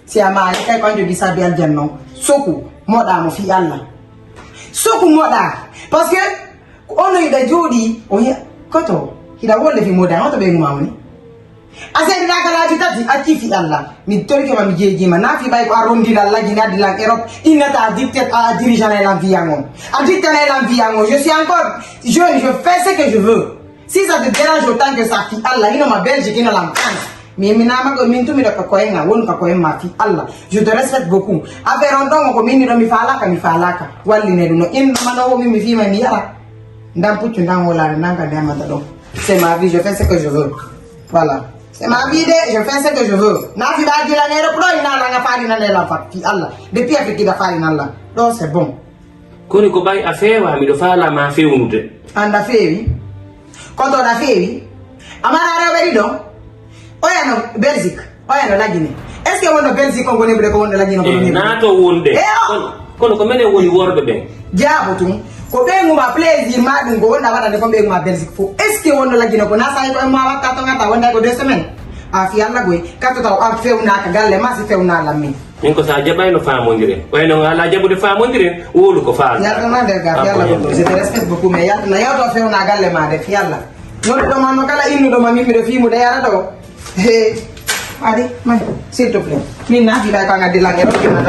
Si ama kai quand je dis ça bien non. Soku moda mo fi Allah. Soku moda parce que on est da jodi on y koto ida wolle fi moda on to be ngumawni. Ase dina kala jitati ati fi Allah. Mi tolke ma mi jeji ma na fi bay ko arondi la gina de la Europe il n'a pas dit à dirigeant l'environnement. Addicté à l'environnement. Je suis encore jeune, je fais ce que je veux. Si ça te dérange autant que ça fi Allah, il ma Belgique, il la France. Mais minama ko min tumi do ko koyenga won ko koyema fi Allah. Je te respecte beaucoup. Affaire on don ko min do mi falaka walli ne no in mano mi fi ma mi yara. Ndam putu ndam wala nanga dama do. C'est ma vie, je fais ce que je veux. Voilà. C'est ma vie, je fais ce que je veux. Na fi ba di la ne pro ina la nga fali na la fa fi Allah. Depuis Afrique da fali na Allah. Donc c'est bon. Koni ko bay affaire wa mi do fala ma fewnude. Anda fewi. Quand on a fewi. Amara ra bari do. Oya no Belgique, oya no la Guinée. Est-ce que on Belgique on connaît ko on la Guinée ko ni? Na to wonde. Kono ko mene woni worbe ben. Jabo tum. Ko be nguma plaisir ma dum ko wonda wada de ko be nguma Belgique fo. Est-ce que on la Guinée ko na sai ko ma wakka to ngata wonda ko 2 semaines. A fi Allah goy kato taw am fewna ka galle ma si fewna la mi. Min ko sa jabay no famondire. Way no ala jabude famondire wolu ko faal. Ya na de gar yalla ko je te respecte beaucoup mais ya na yo to fewna galle ma de fi Allah. Non do ma no kala innu do ma mi do fi mu de yara do. Hey, Adi, mai, s'il te plaît. Mina, il va quand on a dit la guerre, il m'a dit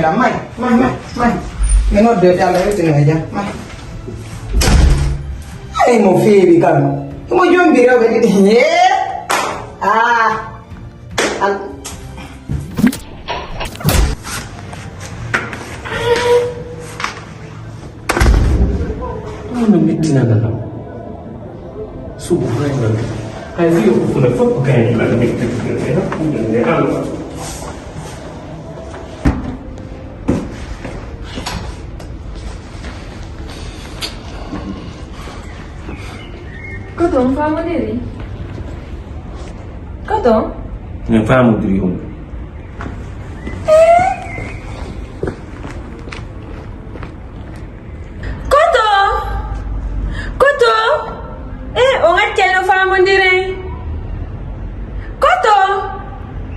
la mai. Mais non, deux ans, tu n'as rien. Hey, mon fils, calme. Moi, je me dirais, ah, non metti na la. Subhanallah. Hai io con le foto che la mette ne allora Koto non famo diri? Koto? ne famo diri on on a tellement famo diri. Koto?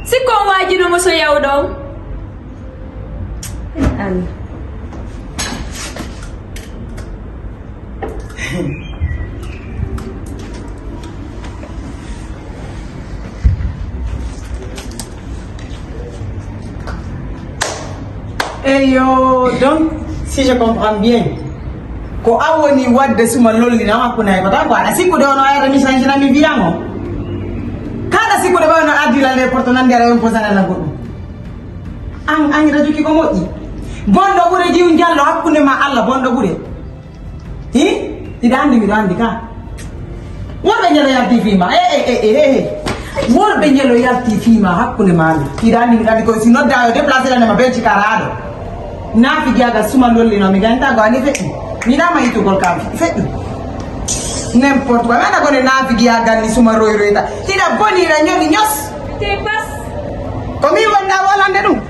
Si ko waji no mo so yaw dong. An. Et yo, donc, si je comprends bien, ko awoni wadde suma lolli na makuna ko tan ko ana sikku de ono ayata mi change na mi biyango kada sikku de bano adila le porto nan dere on posana na goddo an radio ki ko moji bondo bure jiw jallo hakkunde ma Allah bondo bure hi ida andi ka worbe nyelo yalti fima worbe nyelo yalti fima hakkunde ma Allah ida andi ko sino dayo déplacer na ma belci karado na fi jaga suma lolli no mi ganta go ani fe Mina mai tu col capo, fai n'importe quoi, ma con na fighi a galli su marro ireta. Ti da boni ragno di gnos. Te pas. Come io andavo all'andenu?